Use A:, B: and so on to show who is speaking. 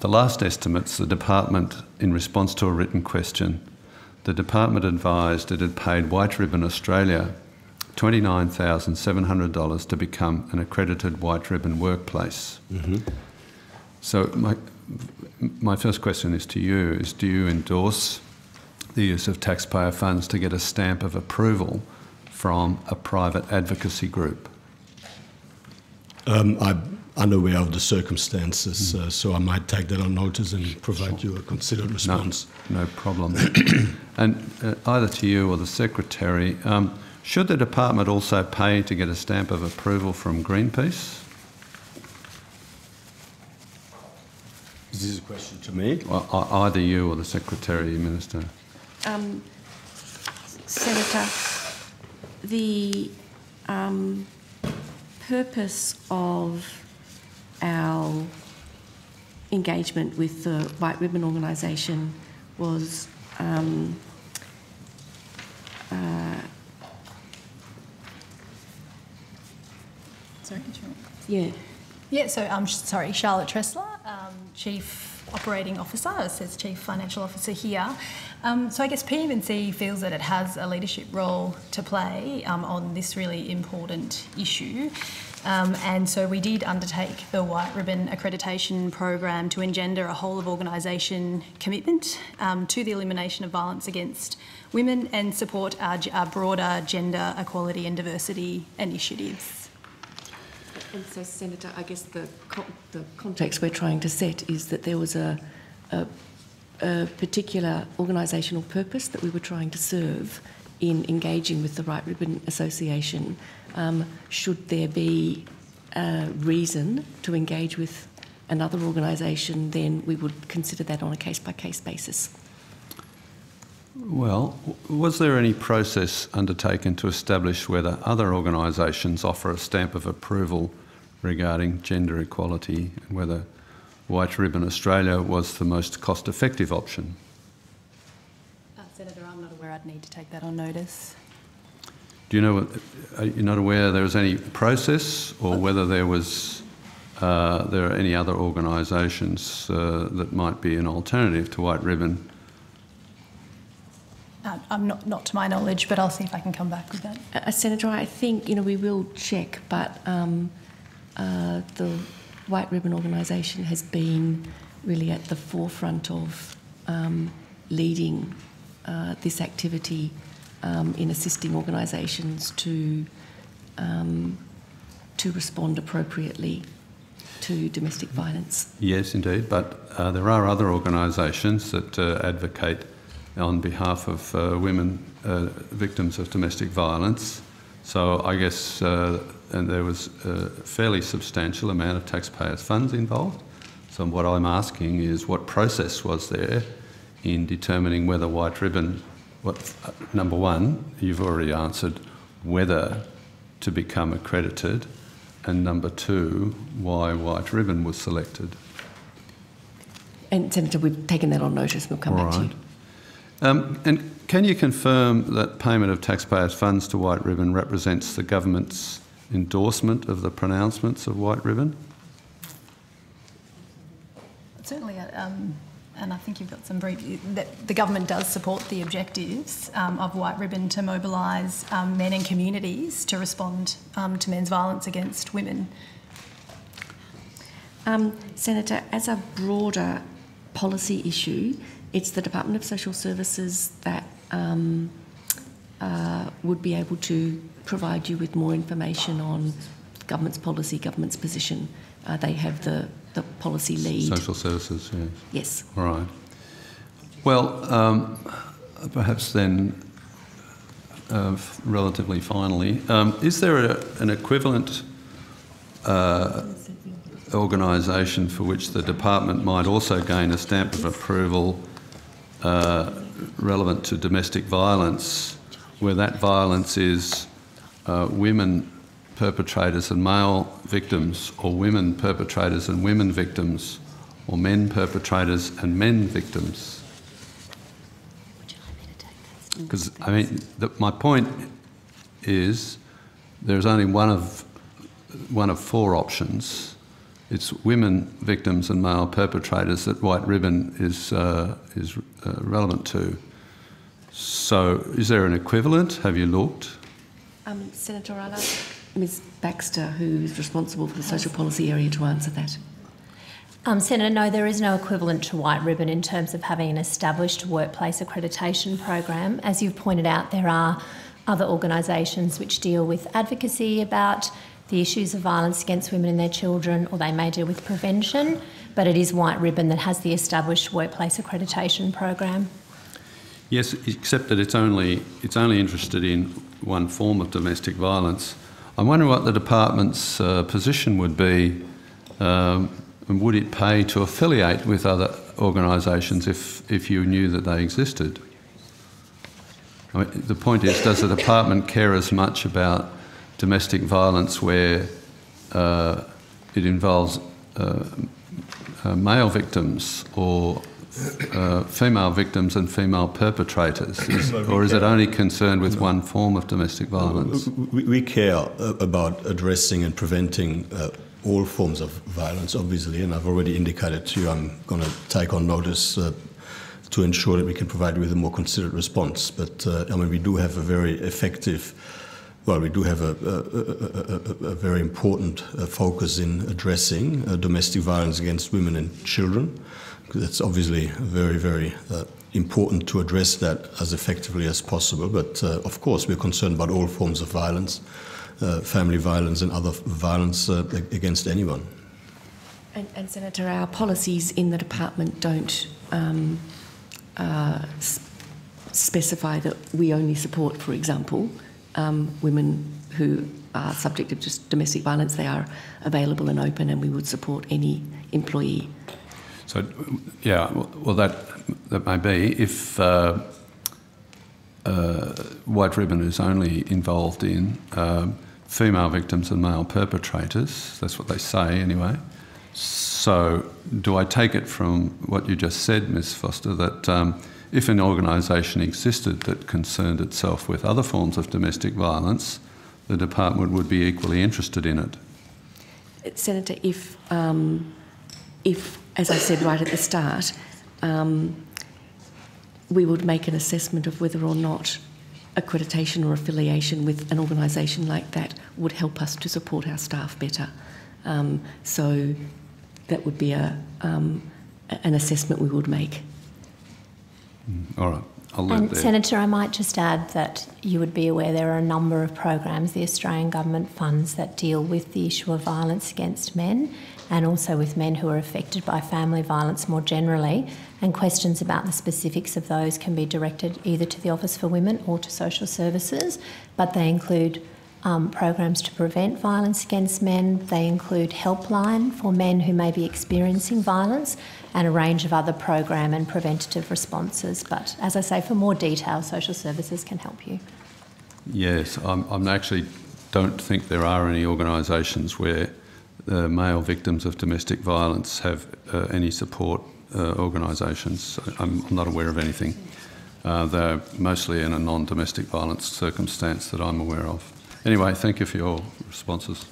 A: the last estimates, the department, in response to a written question, the department advised it had paid White Ribbon Australia $29,700 to become an accredited White Ribbon workplace. Mm-hmm. So my first question is to you, is do you endorse the use of taxpayer funds to get a stamp of approval from a private advocacy group?
B: I'm unaware of the circumstances, so I might take that on notice and provide you a considered response.
A: No problem. And either to you or the Secretary, should the department also pay to get a stamp of approval from Greenpeace?
B: Is this a question to me?
A: Well, either you or the Secretary, Minister.
C: Senator, the purpose of our engagement with the White Ribbon organisation was
D: sorry, Controller.
C: Yeah.
D: Yeah, so sorry, Charlotte Tressler, Chief Operating Officer, it says Chief Financial Officer here. So I guess PM&C feels that it has a leadership role to play on this really important issue. And so we did undertake the White Ribbon Accreditation Program to engender a whole of organisation commitment to the elimination of violence against women and support our broader gender equality and diversity initiatives.
C: And so, Senator, I guess the context we're trying to set is that there was a particular organisational purpose that we were trying to serve in engaging with the White Ribbon Association. Should there be a reason to engage with another organisation, then we would consider that on a case-by-case basis.
A: Well, was there any process undertaken to establish whether other organisations offer a stamp of approval regarding gender equality and whether White Ribbon Australia was the most cost-effective option?
D: Senator, I'm not aware I'd need to take that on notice.
A: Do you know, are you not aware there was any process or whether there was, there are any other organisations that might be an alternative to White Ribbon?
D: I'm not to my knowledge, but I'll see if I can come back with that.
C: Senator, I think, we will check, but the White Ribbon organisation has been really at the forefront of leading this activity in assisting organisations to respond appropriately to domestic violence.
A: Yes, indeed, but there are other organisations that advocate on behalf of women victims of domestic violence. So I guess and there was a fairly substantial amount of taxpayers' funds involved. So what I'm asking is what process was there in determining whether White Ribbon, number one, you've already answered, whether to become accredited, and number two, why White Ribbon was selected.
C: And Senator, we've taken that on notice. We'll come back to you.
A: And can you confirm that payment of taxpayers' funds to White Ribbon represents the government's endorsement of the pronouncements of White Ribbon?
D: Certainly, and I think you've got some brief, that the government does support the objectives of White Ribbon to mobilise men and communities to respond to men's violence against women.
C: Senator, as a broader policy issue, it's the Department of Social Services that would be able to provide you with more information on government's policy, government's position. They have the policy lead.
A: Social Services, yes.
C: Yes.
A: All right. Well, perhaps then, relatively finally, is there an equivalent organisation for which the department might also gain a stamp of approval relevant to domestic violence, where that violence is women perpetrators and male victims, or women perpetrators and women victims, or men perpetrators and men victims? Because, I mean, my point is there's only one of four options. it's women victims and male perpetrators that White Ribbon is relevant to. So is there an equivalent? Have you looked?
C: Senator, I'll ask Ms Baxter, who's responsible for the social policy area, to answer that.
E: Senator, no, there is no equivalent to White Ribbon in terms of having an established workplace accreditation program. As you've pointed out, there are other organisations which deal with advocacy about the issues of violence against women and their children, or they may deal with prevention, but it is White Ribbon that has the established workplace accreditation program.
A: Yes, except that it's only interested in one form of domestic violence. I'm wondering what the department's position would be. And would it pay to affiliate with other organisations if you knew that they existed? I mean, the point is, does the department care as much about domestic violence where it involves male victims or female victims and female perpetrators? Or is it only concerned with one form of domestic violence?
B: We care about addressing and preventing all forms of violence, obviously, and I've already indicated to you I'm going to take on notice to ensure that we can provide you with a more considered response. But I mean, we do have a very effective, well, we do have a very important focus in addressing domestic violence against women and children. It's obviously very, very important to address that as effectively as possible. But of course, we're concerned about all forms of violence. Family violence and other violence against anyone.
C: And Senator, our policies in the department don't specify that we only support, for example, women who are subject to just domestic violence. They are available and open, and we would support any employee.
A: So, yeah, well, that may be if White Ribbon is only involved in female victims and male perpetrators. That's what they say anyway. So do I take it from what you just said, Ms Foster, that if an organisation existed that concerned itself with other forms of domestic violence, the department would be equally interested in it?
C: Senator, if as I said right at the start, we would make an assessment of whether or not accreditation or affiliation with an organisation like that would help us to support our staff better. So that would be an assessment we would make.
A: All right. I'll leave it there.
E: Senator, I might just add that you would be aware there are a number of programs the Australian Government funds that deal with the issue of violence against men and also with men who are affected by family violence more generally, and questions about the specifics of those can be directed either to the Office for Women or to Social Services, but they include programs to prevent violence against men. They include helpline for men who may be experiencing violence and a range of other program and preventative responses. But as I say, for more detail, Social Services can help you.
A: Yes, I actually don't think there are any organisations where male victims of domestic violence have any support organisations. I'm not aware of anything. They're mostly in a non-domestic violence circumstance that I'm aware of. Anyway, thank you for your responses.